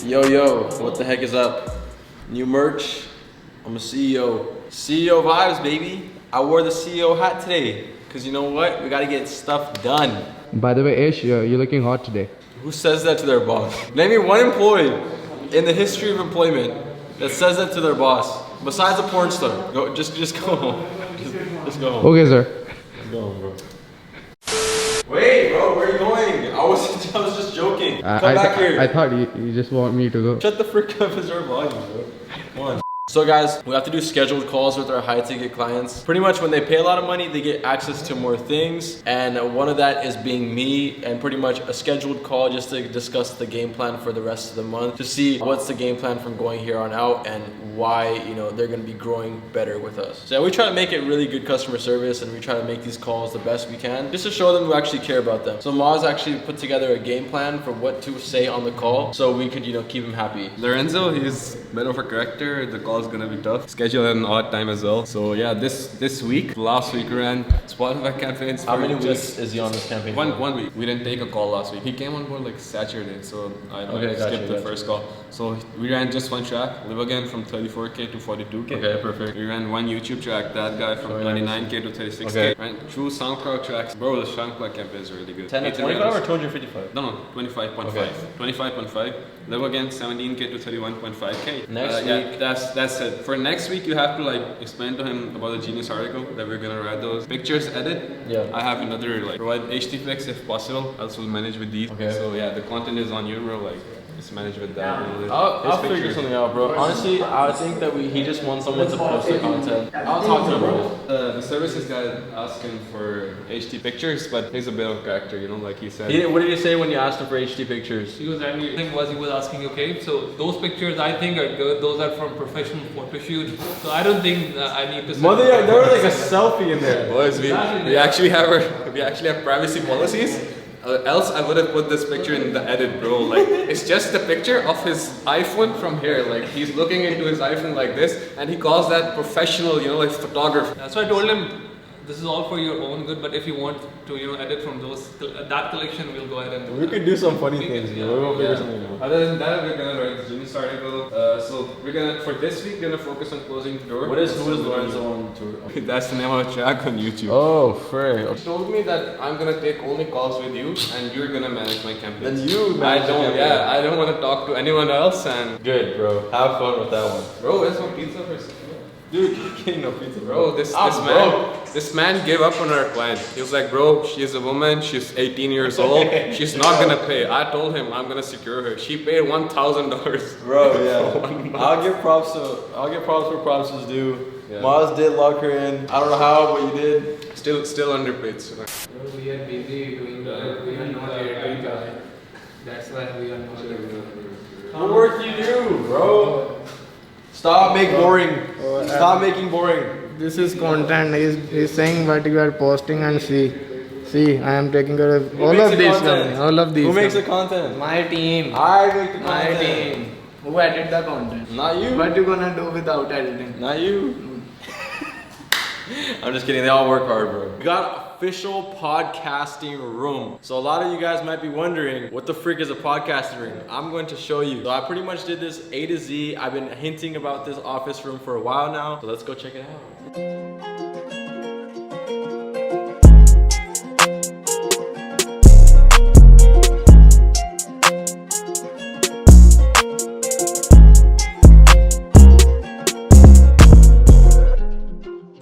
Yo, what the heck is up? New merch. I'm a CEO. CEO vibes, baby. I wore the CEO hat today. Cause you know what? We gotta get stuff done. By the way, Ish, you're looking hot today. Who says that to their boss? Name me one employee in the history of employment that says that to their boss. Besides a porn star. Go, just go home. Just go home. Okay, sir. Just go home, bro. Wait, bro, where are you going? I was just joking. Come back here. I thought you just want me to go. Shut the frick up, it's our volume, bro. Come on. So guys, we have to do scheduled calls with our high ticket clients. Pretty much when they pay a lot of money, they get access to more things. And one of that is being me, and pretty much a scheduled call just to discuss the game plan for the rest of the month, to see what's the game plan from going here on out and why, you know, they're gonna be growing better with us. So yeah, we try to make it really good customer service, and we try to make these calls the best we can, just to show them we actually care about them. So Maz actually put together a game plan for what to say on the call, so we could, you know, keep him happy. Lorenzo, he's a bit of a character. The call's gonna be tough. Schedule at an odd time as well. So yeah, this week, last week we ran Spotify campaigns. How many weeks is he on this campaign? One week. We didn't take a call last week. He came on board like Saturday, so I skipped the first call. So we ran just one track, Live Again, from 34K to 42K. Okay, perfect. We ran one YouTube track, That Guy, from 29K to 36K. Okay. Ran two SoundCloud tracks. Bro, the SoundCloud campaign is really good. 10 to 25 or 255? No, 25.5. Okay. 25.5. Live Again, 17K to 31.5K. Next week. Yeah, that's it. For next week, you have to like explain to him about the Genius article that we're gonna write those pictures edit. Yeah. I have another like provide HT pics if possible. Else we'll manage with these. Okay. So yeah, the content is on you, bro. Like just manage with that. I'll figure something out, bro. Honestly, I think that he just wants someone to post the content. I'll talk to him, bro. The services guy asked him for HT pictures, but he's a bit of a character, you know, like he said. What did he say when you asked him for HT pictures? He was asking, okay, so those pictures I think are good. Those are from professional photo shoot. So I don't think I need to. Mother, there was like a selfie in there. Boys, we actually have privacy policies. Else I would have put this picture in the edit, bro. Like it's just a picture of his iPhone from here. Like he's looking into his iPhone like this, and he calls that professional, you know, like photography. So I told him, this is all for your own good. But if you want to, you know, edit from that collection, we'll go ahead and do We that. could do some funny things, you know. We'll figure something out. Other than that, we're gonna write the Genius article. So we're gonna for this week gonna focus on closing the door. Who is Lorenzo on tour? That's the name of a track on YouTube. Oh, frick. He told me that I'm gonna take only calls with you, and you're gonna manage my campaigns. Then you manage the campaign. I don't want to talk to anyone else. And Good, bro. Have fun with that one. bro, let's go pizza first. Dude, you're getting no pizza, Bro, this man gave up on our client. He was like, bro, she's a woman, she's 18 years old, she's not gonna pay. I told him I'm gonna secure her. She paid $1,000. Bro, yeah. I'll give props where props is due. Yeah. Maz did lock her in. I don't know how, but you did. Still underpaid. So. We are busy doing that. We are not here to enjoy. That's why we are not here. What work you do, bro? Stop making boring. Stop making boring. This is content. He's saying what you are posting and see. I am taking care of all of these. All of these. Who makes the content? My team. I make the My content. team. Who edit the content? Not you. What you gonna do without editing? Not you. I'm just kidding. They all work hard, bro. We got official podcasting room. So a lot of you guys might be wondering, what the frick is a podcasting room? I'm going to show you. So I pretty much did this A to Z. I've been hinting about this office room for a while now. So let's go check it out.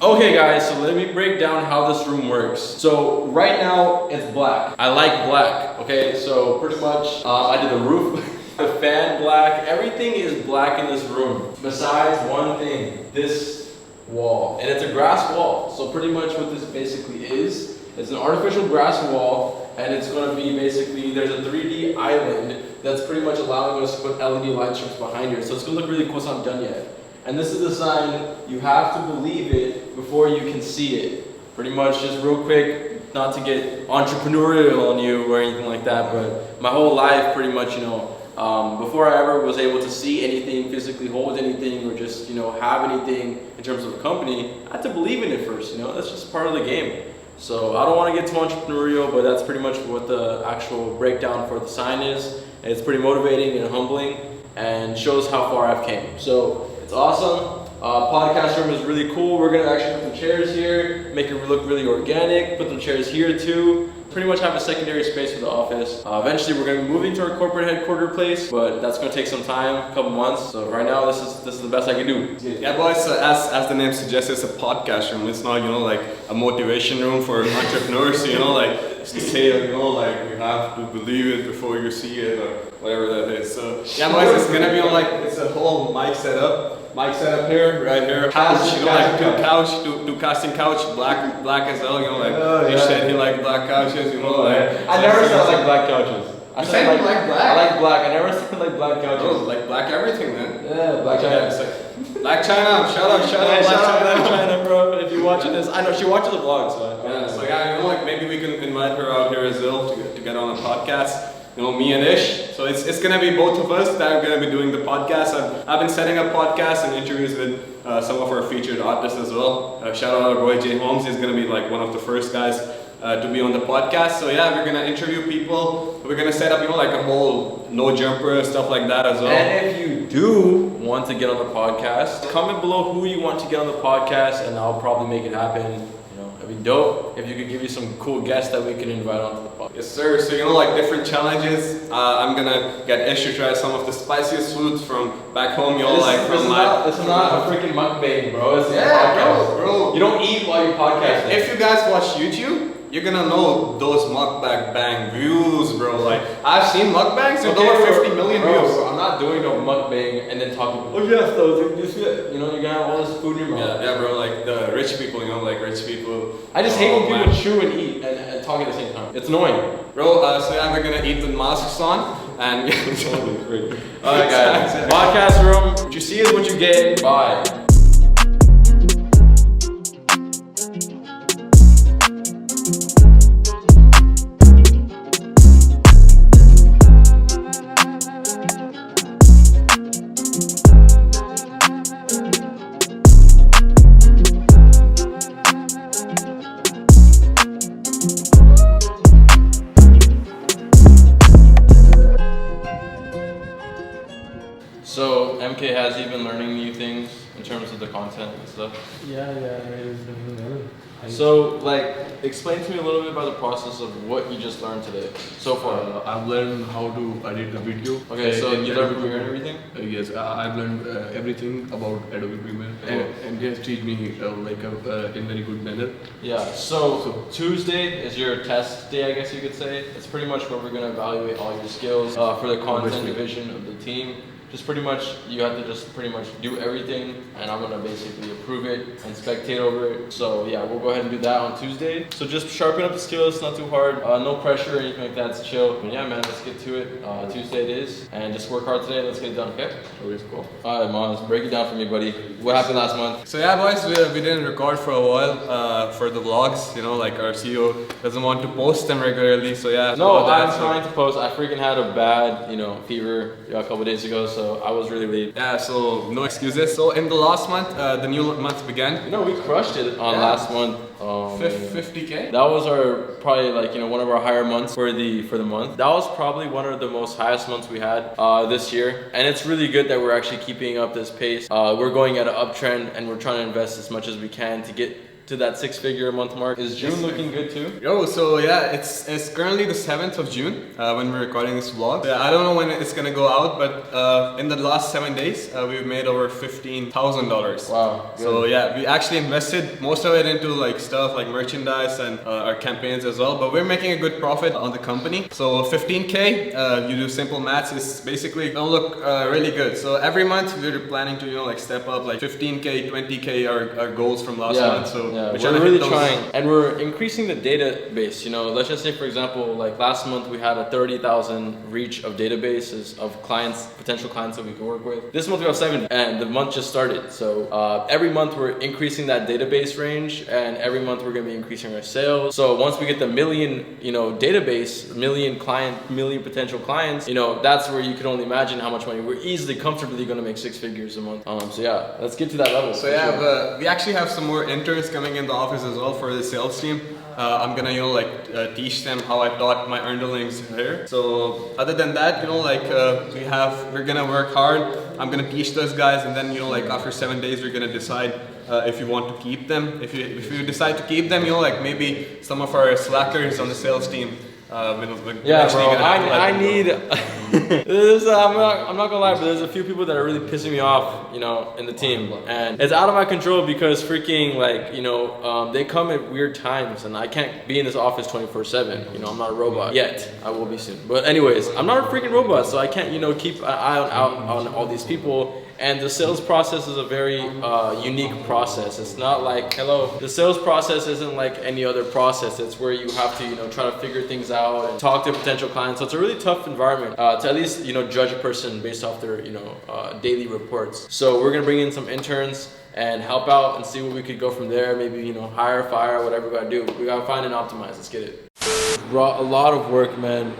Okay guys, so let me break down how this room works. So right now it's black. I like black, okay? So pretty much I did the roof, the fan black, everything is black in this room. Besides one thing, this wall. And it's a grass wall. So pretty much what this basically is, it's an artificial grass wall, and it's gonna be basically, there's a 3D island that's pretty much allowing us to put LED light strips behind here. So it's gonna look really cool, it's not done yet. And this is the sign, you have to believe it before you can see it. Pretty much, just real quick, not to get entrepreneurial on you or anything like that, but my whole life pretty much, you know, before I ever was able to see anything, physically hold anything, or just, you know, have anything in terms of a company, I had to believe in it first, you know, that's just part of the game. So I don't want to get too entrepreneurial, but that's pretty much what the actual breakdown for the sign is. And it's pretty motivating and humbling. and shows how far I've came. So it's awesome. Podcast room is really cool. We're gonna actually put some chairs here, make it look really organic. Put some chairs here too. Pretty much have a secondary space for the office. Eventually, we're gonna be moving to our corporate headquarter place, but that's gonna take some time, a couple months. So right now, this is the best I can do. Yeah, boys. As the name suggests, it's a podcast room. It's not like a motivation room for entrepreneurs. Like to say like you have to believe it before you see it or whatever that is. So yeah, boys, it's gonna be it's a whole mic setup. Mic setup here, right here. Couch, two casting couch, black as well. He said he liked black couches. I never said I like black couches. I said you like black. I like black. I never said like black couches. Oh, like black everything, man. Yeah, black China. Black China. Shout out, Black China, bro. If you're watching this, I know she watches the vlog, so. Yeah, maybe we can invite her out here as well to get on a podcast. Me and Ish. So it's gonna be both of us that are gonna be doing the podcast. I've been setting up podcasts and interviews with some of our featured artists as well. Shout out our boy Jay Holmes. He's gonna be like one of the first guys to be on the podcast. So yeah, we're gonna interview people. We're gonna set up like a whole no jumper stuff like that as well. And if you do want to get on the podcast, comment below who you want to get on the podcast, and I'll probably make it happen. It'd be dope if you could give you some cool guests that we can invite onto the podcast. Yes, sir. So like different challenges. I'm gonna get Ish to try some of the spiciest foods from back home. This is not a freaking mukbang, bro. It's a podcast. bro. You don't eat while you're podcasting. If you guys watch YouTube, you're gonna know those mukbang views, bro. Like I've seen mukbangs with over 50 million views. Bro, I'm not doing no mukbang and then talking. Oh yes, though. You're gonna have all this food in your mouth. Yeah, bro. Like the rich people, like rich people. I just hate when people chew and eat and talk at the same time. It's annoying. Bro, so yeah, we're gonna eat with masks on and. Alright, guys. Podcast room. What you see is what you get. Bye. So MK, has he been learning new things in terms of the content and stuff? Yeah, he's doing well. So explain to me a little bit about the process of what you just learned today so far. I've learned how to edit the video. Okay, so you learned Premiere and everything? Yes, I've learned everything about Adobe Premiere, and he has taught me in very good manner. Yeah. So Tuesday is your test day, I guess you could say. It's pretty much where we're gonna evaluate all your skills for the content division of the team. Just pretty much, you have to just pretty much do everything, and I'm gonna basically approve it and spectate over it. So yeah, we'll go ahead and do that on Tuesday. So just sharpen up the skills, it's not too hard. No pressure or anything like that, it's chill. And yeah, man, let's get to it. Tuesday it is, and just work hard today, let's get it done, okay? Always cool. Alright, Mons, break it down for me, buddy. What happened last month? So yeah, boys, we didn't record for a while for the vlogs. Like our CEO doesn't want to post them regularly, so yeah. No, I'm trying to post. I freaking had a bad, fever a couple days ago, so I was really late. Yeah, so no excuses. So in the last month, the new month began. We crushed it on last month. 50K? That was our probably one of our higher months for the month. That was probably one of the most highest months we had this year, and it's really good that we're actually keeping up this pace. We're going at an uptrend, and we're trying to invest as much as we can to get to that 6-figure a month mark. Is June looking good too? Yo, so yeah, it's currently the 7th of June when we're recording this vlog. Yeah, I don't know when it's gonna go out, but in the last 7 days, we've made over $15,000. Wow. Good. So yeah, we actually invested most of it into stuff like merchandise and our campaigns as well, but we're making a good profit on the company. So 15K, you do simple maths, is basically gonna look really good. So every month we're planning to step up 15K, 20K our goals from last month. So yeah, we're really trying, and we're increasing the database. Let's just say, for example, last month we had a 30,000 reach of databases of clients, potential clients that we can work with. This month we have 70, and the month just started. So every month we're increasing that database range, and every month we're going to be increasing our sales. So once we get the million, database, million potential clients, that's where you can only imagine how much money we're easily, comfortably going to make 6 figures a month. So yeah, let's get to that level. So yeah, but we actually have some more interns coming in the office as well for the sales team. I'm gonna, you know, like teach them how I taught my underlings here. So other than that, you know, like we're gonna work hard. I'm gonna teach those guys, and then, you know, like after 7 days, we're gonna decide if you want to keep them. If you decide to keep them, you know, like maybe some of our slackers on the sales team. Yeah, bro. I need. I'm not gonna lie, but there's a few people that are really pissing me off, you know, in the team, and it's out of my control because freaking like, you know, they come at weird times, and I can't be in this office 24/7. You know, I'm not a robot yet. I will be soon. But anyways, I'm not a freaking robot, so I can't, you know, keep an eye out on all these people. And the sales process is a very unique process. It's not like, the sales process isn't like any other process. It's where you have to, you know, try to figure things out and talk to potential clients. So it's a really tough environment to at least, you know, judge a person based off their, you know, daily reports. So we're gonna bring in some interns and help out and see what we could go from there. Maybe, you know, hire, fire, whatever we gotta do. We gotta find and optimize. Let's get it. Brought a lot of work, man.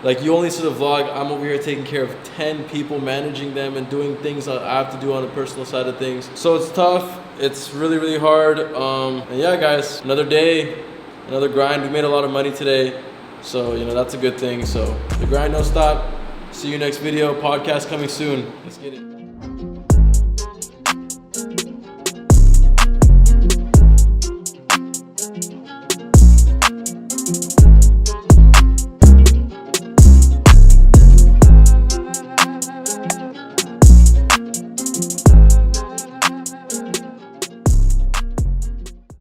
Like, you only see the vlog. I'm over here taking care of 10 people, managing them and doing things that I have to do on the personal side of things. So it's tough. It's really, really hard. And yeah, guys, another day, another grind. We made a lot of money today. So, you know, that's a good thing. So the grind don't stop. See you next video. Podcast coming soon. Let's get it.